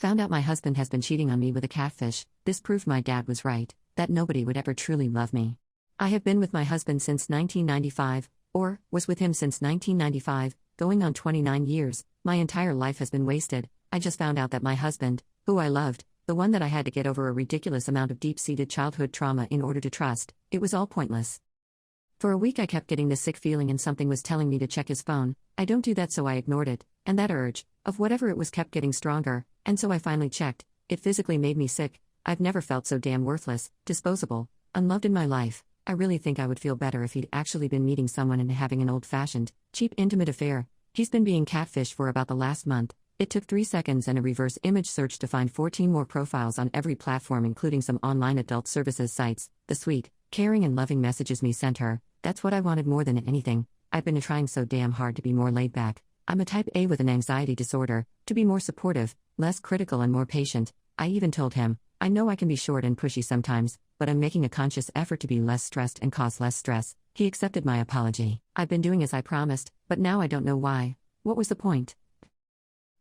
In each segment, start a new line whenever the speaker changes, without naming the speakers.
Found out my husband has been cheating on me with a catfish. This proved my dad was right, that nobody would ever truly love me. I have been with my husband since 1995, or was with him since 1995, going on 29 years. My entire life has been wasted. I just found out that my husband, who I loved, the one that I had to get over a ridiculous amount of deep-seated childhood trauma in order to trust, it was all pointless. For a week I kept getting this sick feeling and something was telling me to check his phone. I don't do that, so I ignored it, and that urge, of whatever it was, kept getting stronger, and so I finally checked. It physically made me sick. I've never felt so damn worthless, disposable, unloved in my life. I really think I would feel better if he'd actually been meeting someone and having an old-fashioned, cheap intimate affair. He's been being catfished for about the last month. It took 3 seconds and a reverse image search to find 14 more profiles on every platform, including some online adult services sites. The sweet, caring and loving messages me sent her, that's what I wanted more than anything. I've been trying so damn hard to be more laid back. I'm a type A with an anxiety disorder, to be more supportive, less critical and more patient. I even told him, I know I can be short and pushy sometimes, but I'm making a conscious effort to be less stressed and cause less stress. He accepted my apology. I've been doing as I promised, but now I don't know why. What was the point?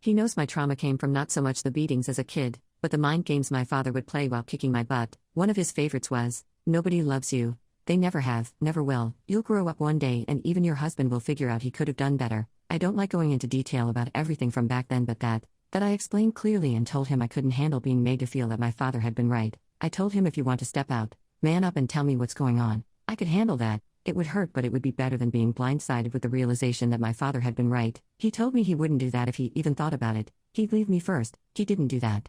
He knows my trauma came from not so much the beatings as a kid, but the mind games my father would play while kicking my butt. One of his favorites was, "Nobody loves you. They never have, never will. You'll grow up one day and even your husband will figure out he could have done better." I don't like going into detail about everything from back then, but that I explained clearly and told him I couldn't handle being made to feel that my father had been right. I told him, if you want to step out, man up and tell me what's going on. I could handle that. It would hurt, but it would be better than being blindsided with the realization that my father had been right. He told me he wouldn't do that if he even thought about it. He'd leave me first. He didn't do that.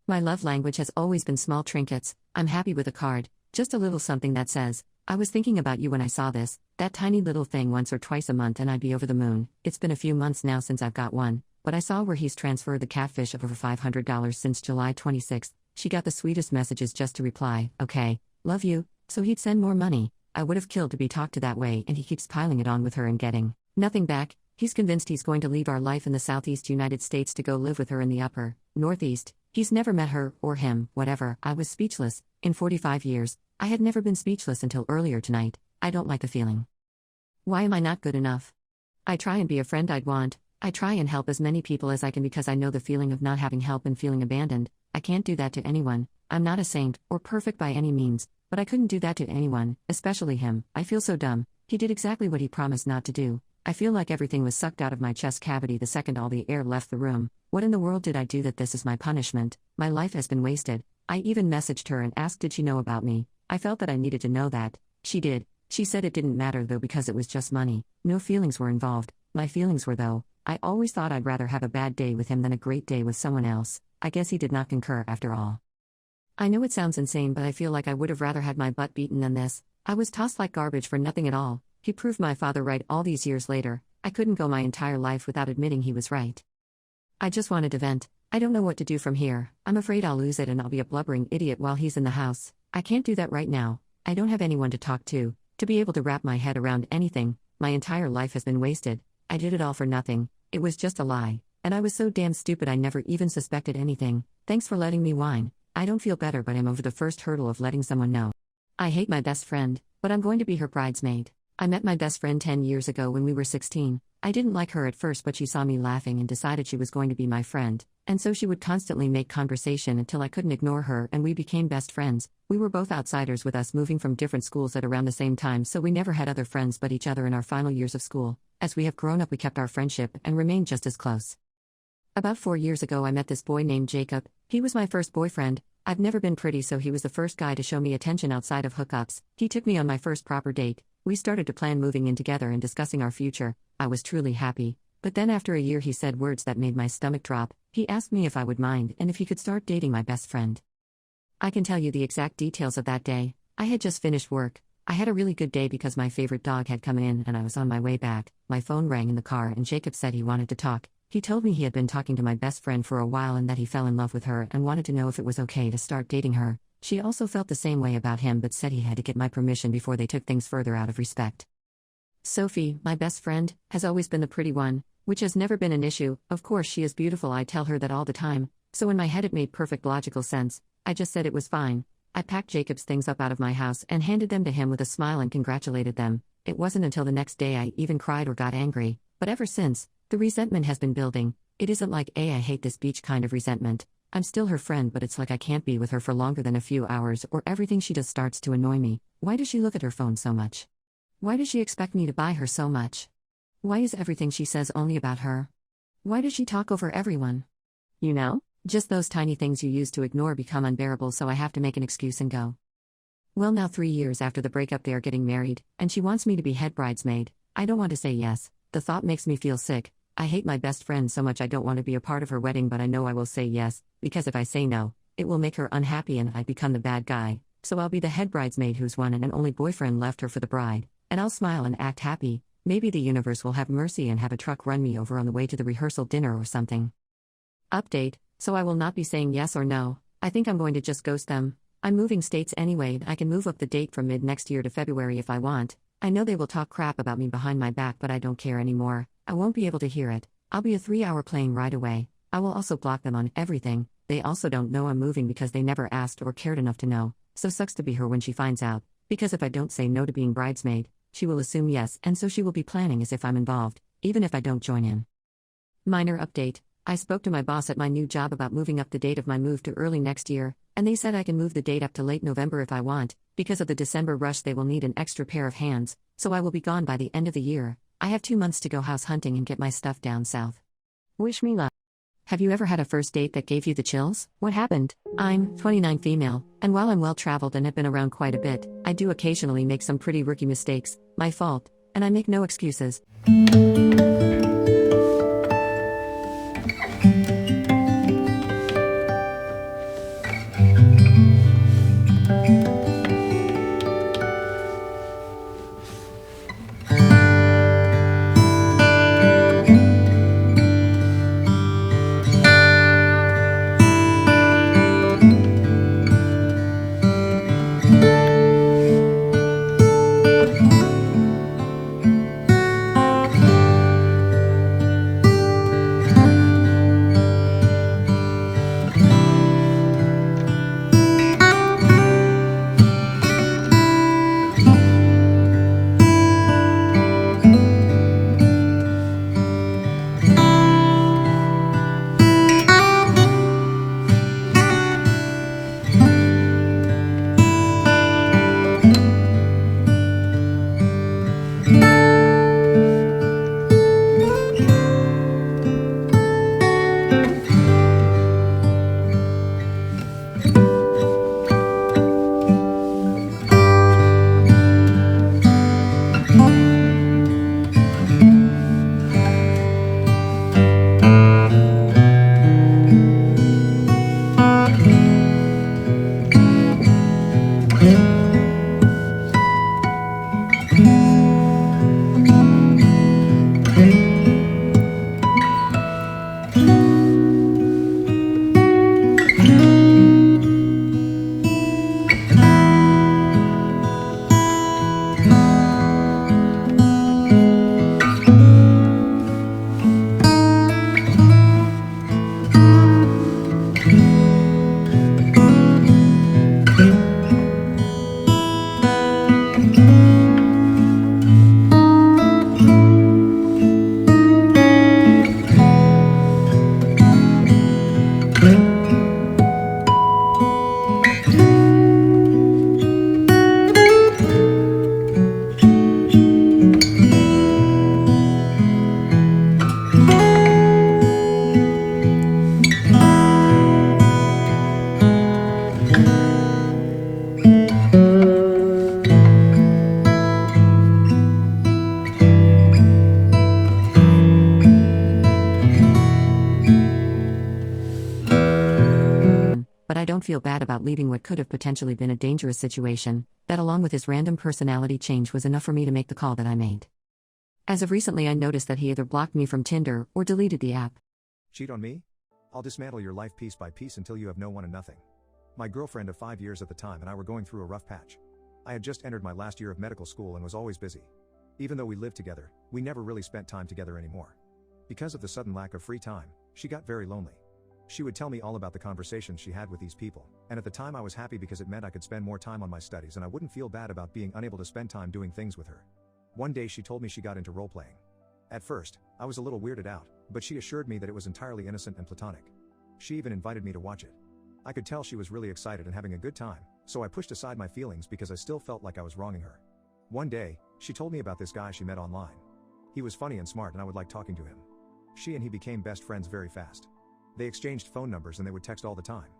My love language has always been small trinkets. I'm happy with a card, just a little something that says, "I was thinking about you when I saw this." That tiny little thing once or twice a month and I'd be over the moon. It's been a few months now since I've got one, but I saw where he's transferred the catfish of over $500 since July 26th. She got the sweetest messages just to reply, "Okay, love you," so he'd send more money. I would have killed to be talked to that way, and he keeps piling it on with her and getting nothing back. He's convinced he's going to leave our life in the southeast United States to go live with her in the upper northeast. He's never met her, or him, whatever. I was speechless. In 45 years, I had never been speechless until earlier tonight. I don't like the feeling. Why am I not good enough? I try and be a friend I'd want. I try and help as many people as I can because I know the feeling of not having help and feeling abandoned. I can't do that to anyone. I'm not a saint, or perfect by any means, but I couldn't do that to anyone, especially him. I feel so dumb. He did exactly what he promised not to do. I feel like everything was sucked out of my chest cavity the second all the air left the room. What in the world did I do that this is my punishment? My life has been wasted. I even messaged her and asked did she know about me. I felt that I needed to know that. She did. She said it didn't matter though because it was just money. No feelings were involved. My feelings were though. I always thought I'd rather have a bad day with him than a great day with someone else. I guess he did not concur after all. I know it sounds insane, but I feel like I would have rather had my butt beaten than this. I was tossed like garbage for nothing at all. He proved my father right all these years later. I couldn't go my entire life without admitting he was right. I just wanted to vent. I don't know what to do from here. I'm afraid I'll lose it and I'll be a blubbering idiot while he's in the house. I can't do that right now. I don't have anyone to talk to be able to wrap my head around anything. My entire life has been wasted. I did it all for nothing. It was just a lie. And I was so damn stupid I never even suspected anything. Thanks for letting me whine. I don't feel better, but I'm over the first hurdle of letting someone know. I hate my best friend, but I'm going to be her bridesmaid. I met my best friend 10 years ago when we were 16. I didn't like her at first, but she saw me laughing and decided she was going to be my friend. And so she would constantly make conversation until I couldn't ignore her and we became best friends. We were both outsiders with us moving from different schools at around the same time, so we never had other friends but each other in our final years of school. As we have grown up, we kept our friendship and remained just as close. About 4 years ago I met this boy named Jacob. He was my first boyfriend. I've never been pretty, so he was the first guy to show me attention outside of hookups. He took me on my first proper date. We started to plan moving in together and discussing our future. I was truly happy. But then after a year he said words that made my stomach drop. He asked me if I would mind and if he could start dating my best friend. I can tell you the exact details of that day. I had just finished work. I had a really good day because my favorite dog had come in and I was on my way back. My phone rang in the car and Jacob said he wanted to talk. He told me he had been talking to my best friend for a while and that he fell in love with her and wanted to know if it was okay to start dating her. She also felt the same way about him but said he had to get my permission before they took things further out of respect. Sophie, my best friend, has always been the pretty one, which has never been an issue. Of course she is beautiful, I tell her that all the time, so in my head it made perfect logical sense. I just said it was fine. I packed Jacob's things up out of my house and handed them to him with a smile and congratulated them. It wasn't until the next day I even cried or got angry, but ever since, the resentment has been building. It isn't like a I hate this beach kind of resentment. I'm still her friend, but it's like I can't be with her for longer than a few hours or everything she does starts to annoy me. Why does she look at her phone so much? Why does she expect me to buy her so much? Why is everything she says only about her? Why does she talk over everyone? You know? Just those tiny things you used to ignore become unbearable, so I have to make an excuse and go. Well, now 3 years after the breakup they are getting married, and she wants me to be head bridesmaid. I don't want to say yes. The thought makes me feel sick. I hate my best friend so much I don't want to be a part of her wedding, but I know I will say yes, because if I say no, it will make her unhappy and I become the bad guy. So I'll be the head bridesmaid whose one and only boyfriend left her for the bride, and I'll smile and act happy. Maybe the universe will have mercy and have a truck run me over on the way to the rehearsal dinner or something. Update. So I will not be saying yes or no. I think I'm going to just ghost them. I'm moving states anyway, and I can move up the date from mid-next year to February if I want. I know they will talk crap about me behind my back, but I don't care anymore. I won't be able to hear it. I'll be a 3-hour plane right away. I will also block them on everything. They also don't know I'm moving because they never asked or cared enough to know. So sucks to be her when she finds out. Because if I don't say no to being bridesmaid, she will assume yes, and so she will be planning as if I'm involved, even if I don't join in. Minor update. I spoke to my boss at my new job about moving up the date of my move to early next year, and they said I can move the date up to late November if I want. Because of the December rush, they will need an extra pair of hands, so I will be gone by the end of the year. I have 2 months to go house hunting and get my stuff down south. Wish me luck. Have you ever had a first date that gave you the chills? What happened? I'm 29 female, and while I'm well traveled and have been around quite a bit, I do occasionally make some pretty rookie mistakes. My fault, and I make no excuses. But I don't feel bad about leaving what could have potentially been a dangerous situation. That, along with his random personality change, was enough for me to make the call that I made. As of recently, I noticed that he either blocked me from Tinder or deleted the app.
Cheat on me? I'll dismantle your life piece by piece until you have no one and nothing. My girlfriend of 5 years at the time and I were going through a rough patch. I had just entered my last year of medical school and was always busy. Even though we lived together, we never really spent time together anymore. Because of the sudden lack of free time, she got very lonely. She would tell me all about the conversations she had with these people, and at the time I was happy because it meant I could spend more time on my studies and I wouldn't feel bad about being unable to spend time doing things with her. One day she told me she got into role-playing. At first, I was a little weirded out, but she assured me that it was entirely innocent and platonic. She even invited me to watch it. I could tell she was really excited and having a good time, so I pushed aside my feelings because I still felt like I was wronging her. One day, she told me about this guy she met online. He was funny and smart and I would like talking to him. She and he became best friends very fast. They exchanged phone numbers and they would text all the time.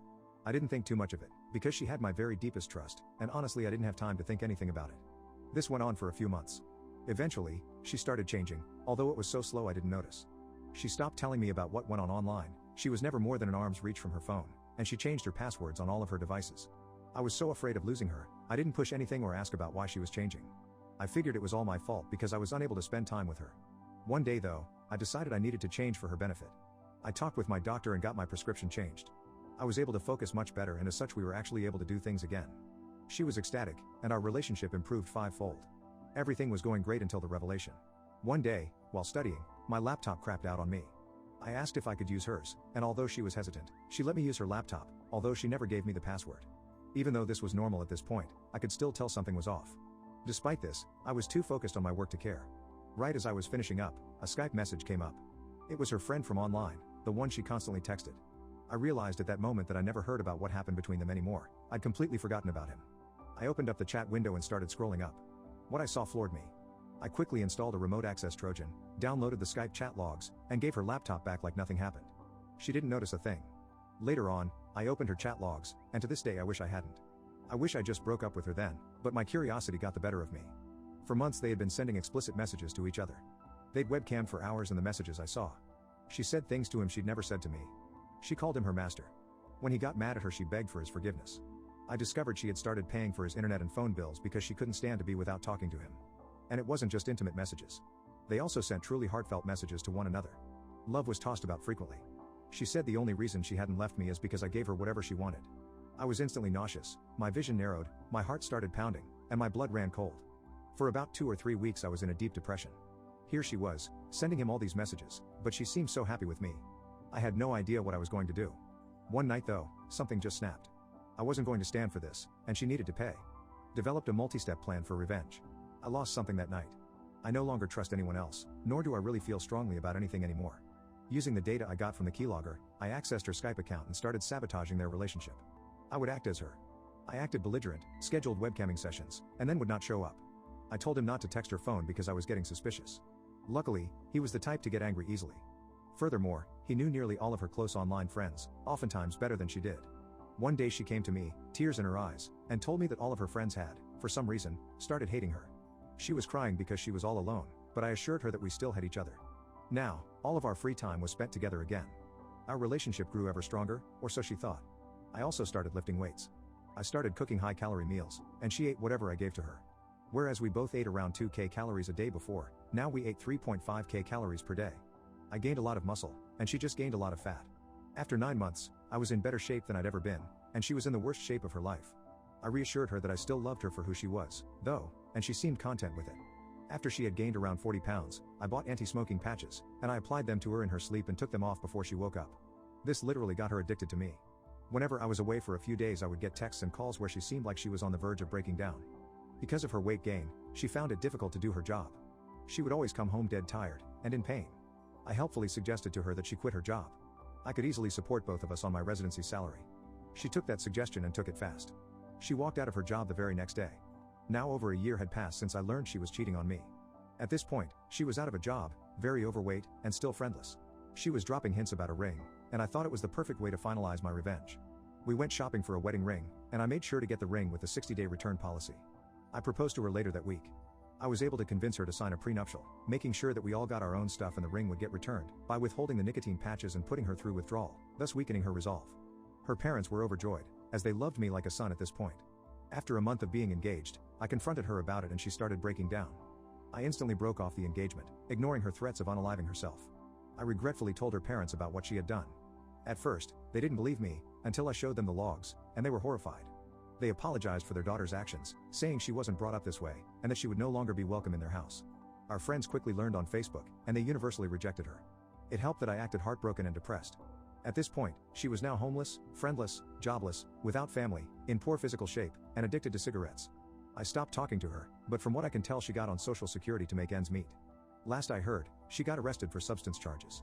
I didn't think too much of it, because she had my very deepest trust, and honestly I didn't have time to think anything about it. This went on for a few months. Eventually, she started changing, although it was so slow I didn't notice. She stopped telling me about what went on online, she was never more than an arm's reach from her phone, and she changed her passwords on all of her devices. I was so afraid of losing her, I didn't push anything or ask about why she was changing. I figured it was all my fault because I was unable to spend time with her. One day though, I decided I needed to change for her benefit. I talked with my doctor and got my prescription changed. I was able to focus much better, and as such we were actually able to do things again. She was ecstatic, and our relationship improved fivefold. Everything was going great until the revelation. One day, while studying, my laptop crapped out on me. I asked if I could use hers, and although she was hesitant, she let me use her laptop, although she never gave me the password. Even though this was normal at this point, I could still tell something was off. Despite this, I was too focused on my work to care. Right as I was finishing up, a Skype message came up. It was her friend from online, the one she constantly texted. I realized at that moment that I never heard about what happened between them anymore. I'd completely forgotten about him. I opened up the chat window and started scrolling up. What I saw floored me. I quickly installed a remote access Trojan, downloaded the Skype chat logs, and gave her laptop back like nothing happened. She didn't notice a thing. Later on, I opened her chat logs, and to this day I wish I hadn't. I wish I just broke up with her then, but my curiosity got the better of me. For months they had been sending explicit messages to each other. They'd webcammed for hours in the messages I saw. She said things to him she'd never said to me. She called him her master. When he got mad at her, she begged for his forgiveness. I discovered she had started paying for his internet and phone bills because she couldn't stand to be without talking to him. And it wasn't just intimate messages. They also sent truly heartfelt messages to one another. Love was tossed about frequently. She said the only reason she hadn't left me is because I gave her whatever she wanted. I was instantly nauseous, my vision narrowed, my heart started pounding, and my blood ran cold. For about 2 or 3 weeks I was in a deep depression. Here she was, sending him all these messages, but she seemed so happy with me. I had no idea what I was going to do. One night though, something just snapped. I wasn't going to stand for this, and she needed to pay. Developed a multi-step plan for revenge. I lost something that night. I no longer trust anyone else, nor do I really feel strongly about anything anymore. Using the data I got from the keylogger, I accessed her Skype account and started sabotaging their relationship. I would act as her. I acted belligerent, scheduled webcamming sessions, and then would not show up. I told him not to text her phone because I was getting suspicious. Luckily, he was the type to get angry easily. Furthermore, he knew nearly all of her close online friends, oftentimes better than she did. One day she came to me, tears in her eyes, and told me that all of her friends had, for some reason, started hating her. She was crying because she was all alone, but I assured her that we still had each other. Now, all of our free time was spent together again. Our relationship grew ever stronger, or so she thought. I also started lifting weights. I started cooking high-calorie meals, and she ate whatever I gave to her. Whereas we both ate around 2,000 calories a day before, now we ate 3,500 calories per day. I gained a lot of muscle, and she just gained a lot of fat. After 9 months, I was in better shape than I'd ever been, and she was in the worst shape of her life. I reassured her that I still loved her for who she was, though, and she seemed content with it. After she had gained around 40 pounds, I bought anti-smoking patches, and I applied them to her in her sleep and took them off before she woke up. This literally got her addicted to me. Whenever I was away for a few days I would get texts and calls where she seemed like she was on the verge of breaking down. Because of her weight gain, she found it difficult to do her job. She would always come home dead tired, and in pain. I helpfully suggested to her that she quit her job. I could easily support both of us on my residency salary. She took that suggestion and took it fast. She walked out of her job the very next day. Now over a year had passed since I learned she was cheating on me. At this point, she was out of a job, very overweight, and still friendless. She was dropping hints about a ring, and I thought it was the perfect way to finalize my revenge. We went shopping for a wedding ring, and I made sure to get the ring with a 60-day return policy. I proposed to her later that week. I was able to convince her to sign a prenuptial, making sure that we all got our own stuff and the ring would get returned, by withholding the nicotine patches and putting her through withdrawal, thus weakening her resolve. Her parents were overjoyed, as they loved me like a son at this point. After a month of being engaged, I confronted her about it and she started breaking down. I instantly broke off the engagement, ignoring her threats of unaliving herself. I regretfully told her parents about what she had done. At first, they didn't believe me, until I showed them the logs, and they were horrified. They apologized for their daughter's actions, saying she wasn't brought up this way, and that she would no longer be welcome in their house. Our friends quickly learned on Facebook, and they universally rejected her. It helped that I acted heartbroken and depressed. At this point, she was now homeless, friendless, jobless, without family, in poor physical shape, and addicted to cigarettes. I stopped talking to her, but from what I can tell she got on Social Security to make ends meet. Last I heard, She got arrested for substance charges.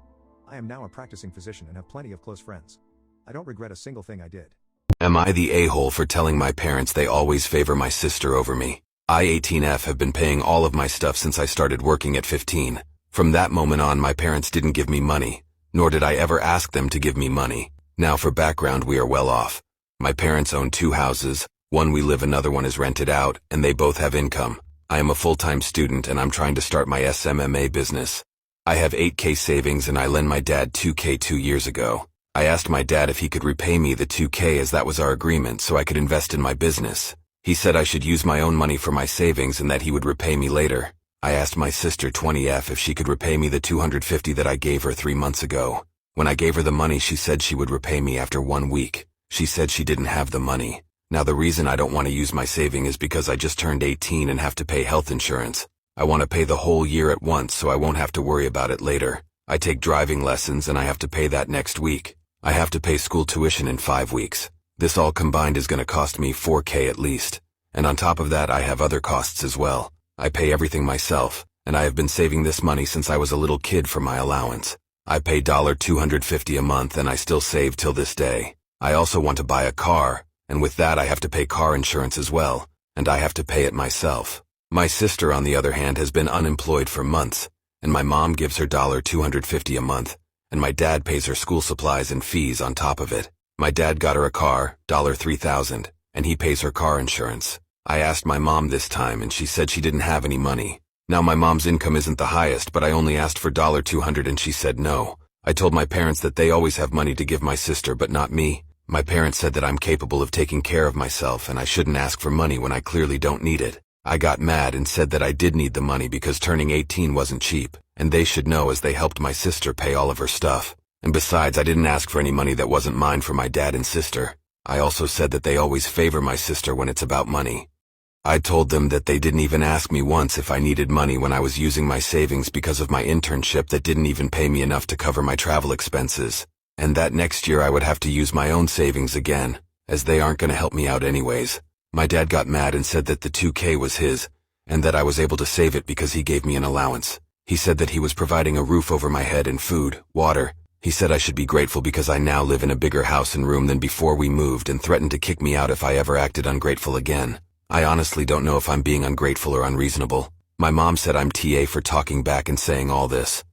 I am now a practicing physician and have plenty of close friends. I don't regret a single thing I did.
Am I the a-hole for telling my parents they always favor my sister over me? I, 18F, have been paying all of my stuff since I started working at 15. From that moment on, my parents didn't give me money, nor did I ever ask them to give me money. Now for background, we are well off. My parents own 2 houses, one we live, another one is rented out, and they both have income. I am a full-time student and I'm trying to start my SMMA business. I have $8K savings and I lent my dad $2K 2 years ago. I asked my dad if he could repay me the $2K as that was our agreement so I could invest in my business. He said I should use my own money for my savings and that he would repay me later. I asked my sister 20F if she could repay me the $250 that I gave her 3 months ago. When I gave her the money, she said she would repay me after 1 week. She said she didn't have the money. Now the reason I don't want to use my saving is because I just turned 18 and have to pay health insurance. I want to pay the whole year at once so I won't have to worry about it later. I take driving lessons and I have to pay that next week. I have to pay school tuition in 5 weeks. This all combined is going to cost me $4K at least. And on top of that, I have other costs as well. I pay everything myself, and I have been saving this money since I was a little kid for my allowance. I pay $250 a month and I still save till this day. I also want to buy a car, and with that I have to pay car insurance as well, and I have to pay it myself. My sister, on the other hand, has been unemployed for months, and my mom gives her $250 a month, and my dad pays her school supplies and fees on top of it. My dad got her a car, $3,000, and he pays her car insurance. I asked my mom this time and she said she didn't have any money. Now my mom's income isn't the highest, but I only asked for $200 and she said no. I told my parents that they always have money to give my sister, but not me. My parents said that I'm capable of taking care of myself and I shouldn't ask for money when I clearly don't need it. I got mad and said that I did need the money because turning 18 wasn't cheap, and they should know as they helped my sister pay all of her stuff. And besides, I didn't ask for any money that wasn't mine for my dad and sister. I also said that they always favor my sister when it's about money. I told them that they didn't even ask me once if I needed money when I was using my savings because of my internship that didn't even pay me enough to cover my travel expenses, and that next year I would have to use my own savings again, as they aren't going to help me out anyways. My dad got mad and said that the $2K was his, and that I was able to save it because he gave me an allowance. He said that he was providing a roof over my head and food, water. He said I should be grateful because I now live in a bigger house and room than before we moved, and threatened to kick me out if I ever acted ungrateful again. I honestly don't know if I'm being ungrateful or unreasonable. My mom said I'm TA for talking back and saying all this.